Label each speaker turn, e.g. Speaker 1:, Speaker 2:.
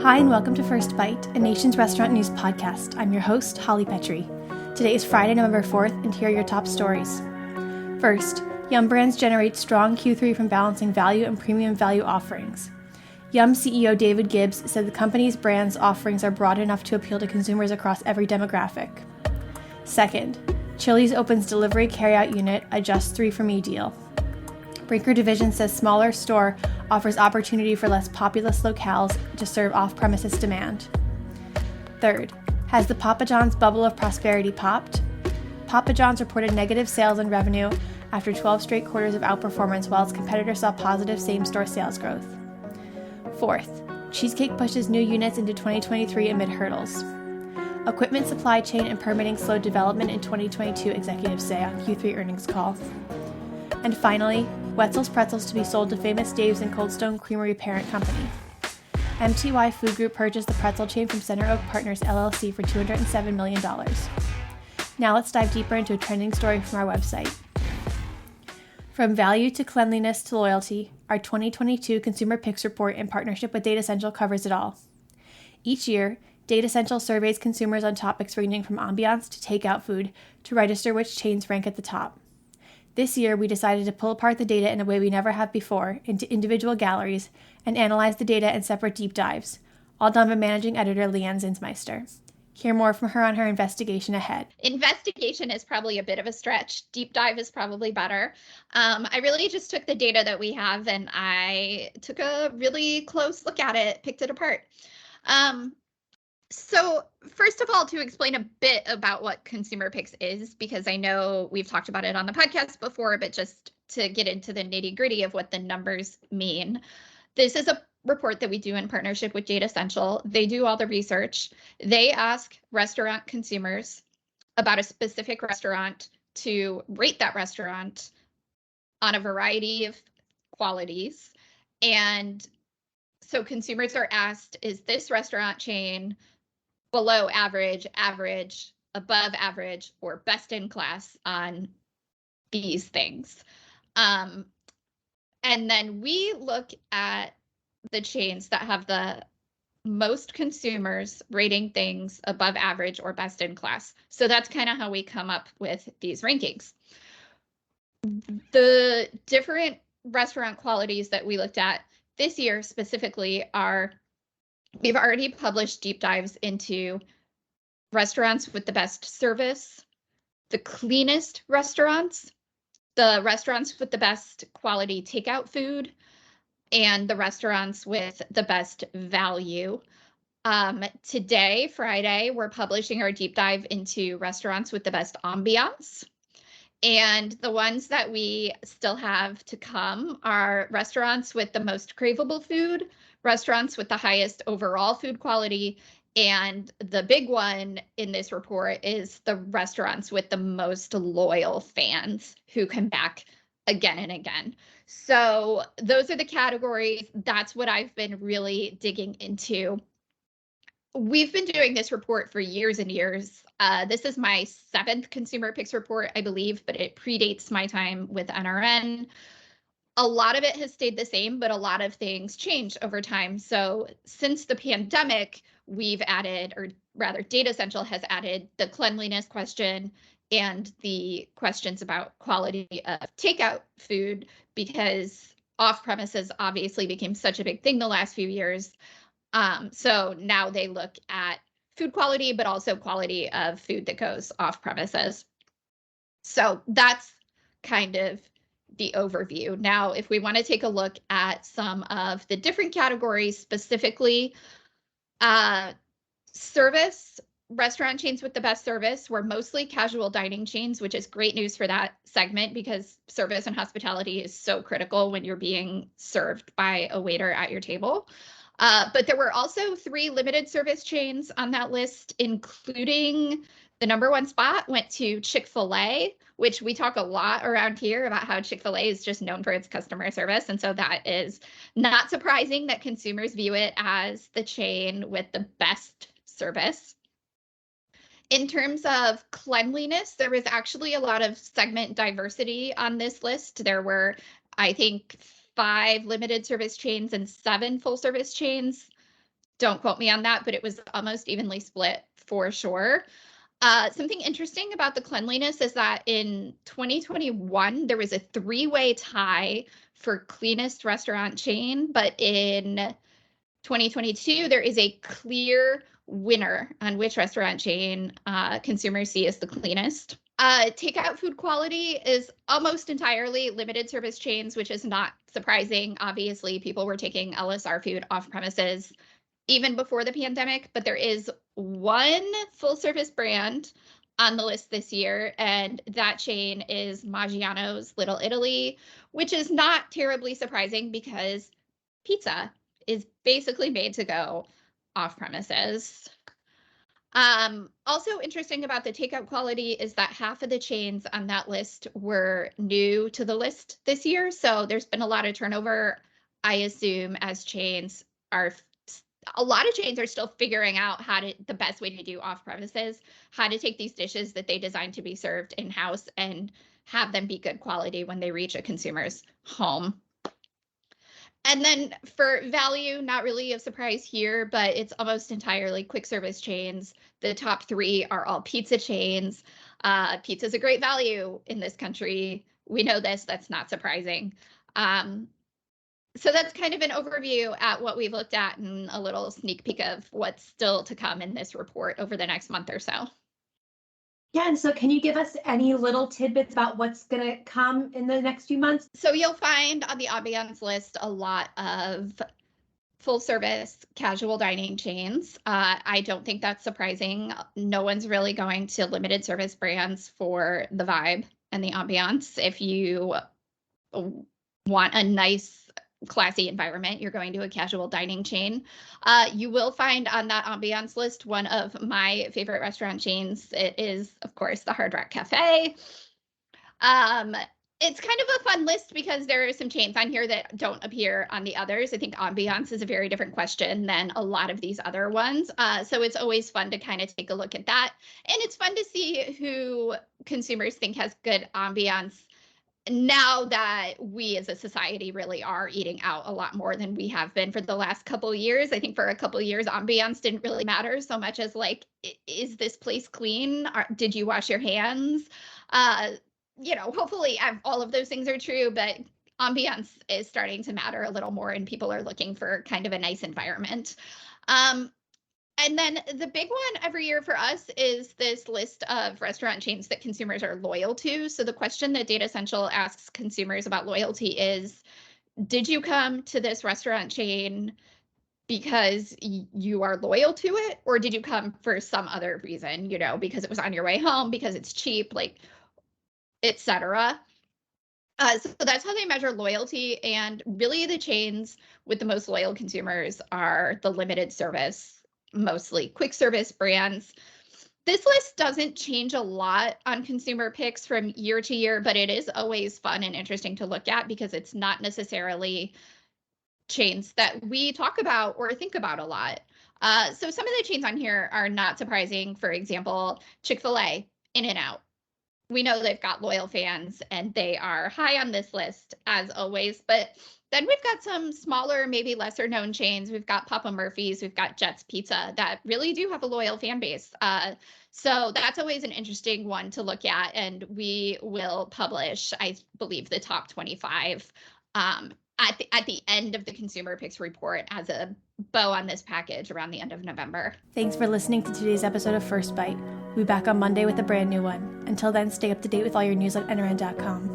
Speaker 1: Hi, and welcome to First Bite, a Nation's Restaurant News podcast. I'm your host, Holly Petrie. Today is Friday, November 4th, and here are your top stories. First, Yum Brands generates strong Q3 from balancing value and premium value offerings. Yum CEO David Gibbs said the company's brands offerings are broad enough to appeal to consumers across every demographic. Second, Chili's opens delivery carryout unit, a just 3 for me deal. Brinker Division says smaller store offers opportunity for less populous locales to serve off-premises demand. Third, has the Papa John's bubble of prosperity popped? Papa John's reported negative sales and revenue after 12 straight quarters of outperformance, while its competitor saw positive same-store sales growth. Fourth, Cheesecake pushes new units into 2023 amid hurdles. Equipment supply chain and permitting slowed development in 2022, executives say on Q3 earnings call. And finally, Wetzel's Pretzels to be sold to Famous Dave's and Cold Stone Creamery parent company. MTY Food Group purchased the pretzel chain from Center Oak Partners LLC for $207 million. Now let's dive deeper into a trending story from our website. From value to cleanliness to loyalty, our 2022 Consumer Picks Report in partnership with Datassential covers it all. Each year, Datassential surveys consumers on topics ranging from ambiance to takeout food to register which chains rank at the top. This year, we decided to pull apart the data in a way we never have before into individual galleries and analyze the data in separate deep dives, all done by managing editor Leigh Anne Zinsmeister. Hear more from her on her investigation ahead.
Speaker 2: Investigation is probably a bit of a stretch. Deep dive is probably better. I really just took the data that we have and I took a really close look at it, picked it apart. So first of all, to explain a bit about what Consumer Picks is, because I know we've talked about it on the podcast before, but just to get into the nitty-gritty of what the numbers mean. This is a report that we do in partnership with Datassential. They do all the research. They ask restaurant consumers about a specific restaurant to rate that restaurant on a variety of qualities. And so consumers are asked, is this restaurant chain below average, average, above average, or best in class on these things? And then we look at the chains that have the most consumers rating things above average or best in class. So that's kind of how we come up with these rankings. The different restaurant qualities that we looked at this year specifically are, we've already published deep dives into restaurants with the best service, the cleanest restaurants, the restaurants with the best quality takeout food, and the restaurants with the best value. Today, Friday, we're publishing our deep dive into restaurants with the best ambiance. And the ones that we still have to come are restaurants with the most craveable food, restaurants with the highest overall food quality, and the big one in this report is the restaurants with the most loyal fans who come back again and again. So those are the categories. That's what I've been really digging into. We've been doing this report for years and years. This is my 7th Consumer Picks report, I believe, but it predates my time with NRN. A lot of it has stayed the same, but a lot of things changed over time. So since the pandemic, we've added, or rather Datassential has added, the cleanliness question and the questions about quality of takeout food, because off-premises obviously became such a big thing the last few years. So now they look at food quality, but also quality of food that goes off premises. So that's kind of the overview. Now, if we want to take a look at some of the different categories, specifically service, restaurant chains with the best service were mostly casual dining chains, which is great news for that segment because service and hospitality is so critical when you're being served by a waiter at your table. But there were also 3 limited service chains on that list, including the #1 spot went to Chick-fil-A, which we talk a lot around here about how Chick-fil-A is just known for its customer service. And so that is not surprising that consumers view it as the chain with the best service. In terms of cleanliness, there was actually a lot of segment diversity on this list. There were, I think, 5 limited service chains and 7 full service chains. Don't quote me on that, but it was almost evenly split for sure. Something interesting about the cleanliness is that in 2021, there was a 3-way tie for cleanest restaurant chain, but in 2022, there is a clear winner on which restaurant chain consumers see as the cleanest. Takeout food quality is almost entirely limited service chains, which is not surprising. Obviously, people were taking LSR food off premises even before the pandemic, but there is one full service brand on the list this year, and that chain is Maggiano's Little Italy, which is not terribly surprising because pizza is basically made to go off premises. Also interesting about the takeout quality is that half of the chains on that list were new to the list this year. So there's been a lot of turnover, I assume, as chains are a lot of chains are still figuring out the best way to do off premises, how to take these dishes that they designed to be served in-house and have them be good quality when they reach a consumer's home. And then for value, not really a surprise here, but it's almost entirely quick service chains. The top 3 are all pizza chains. Pizza is a great value in this country. We know this, that's not surprising. So that's kind of an overview at what we've looked at and a little sneak peek of what's still to come in this report over the next month or so.
Speaker 3: Yeah, and so can you give us any little tidbits about what's going to come in the next few months?
Speaker 2: So you'll find on the ambiance list a lot of full service casual dining chains. I don't think that's surprising. No one's really going to limited service brands for the vibe and the ambiance. If you want a nice classy environment, you're going to a casual dining chain. You will find on that ambiance list one of my favorite restaurant chains. It is, of course, the Hard Rock Cafe. It's kind of a fun list because there are some chains on here that don't appear on the others. I think ambiance is a very different question than a lot of these other ones. So it's always fun to kind of take a look at that. And it's fun to see who consumers think has good ambiance now that we as a society really are eating out a lot more than we have been for the last couple of years. I think for a couple of years, ambiance didn't really matter so much as like, is this place clean? Did you wash your hands? Hopefully all of those things are true, but ambiance is starting to matter a little more and people are looking for kind of a nice environment. And then the big one every year for us is this list of restaurant chains that consumers are loyal to. So the question that Datassential asks consumers about loyalty is, did you come to this restaurant chain because you are loyal to it? Or did you come for some other reason, because it was on your way home, because it's cheap, like, etc. So that's how they measure loyalty. And really the chains with the most loyal consumers are the limited service, mostly quick service brands. This list doesn't change a lot on consumer picks from year to year, but it is always fun and interesting to look at because it's not necessarily chains that we talk about or think about a lot. So some of the chains on here are not surprising. For example, Chick-fil-A, In-N-Out. We know they've got loyal fans and they are high on this list as always, but then we've got some smaller, maybe lesser known chains. We've got Papa Murphy's, we've got Jets Pizza that really do have a loyal fan base. So that's always an interesting one to look at. And we will publish, I believe, the top 25 at the end of the Consumer Picks report as a bow on this package around the end of November.
Speaker 1: Thanks for listening to today's episode of First Bite. We'll be back on Monday with a brand new one. Until then, stay up to date with all your news at nrn.com.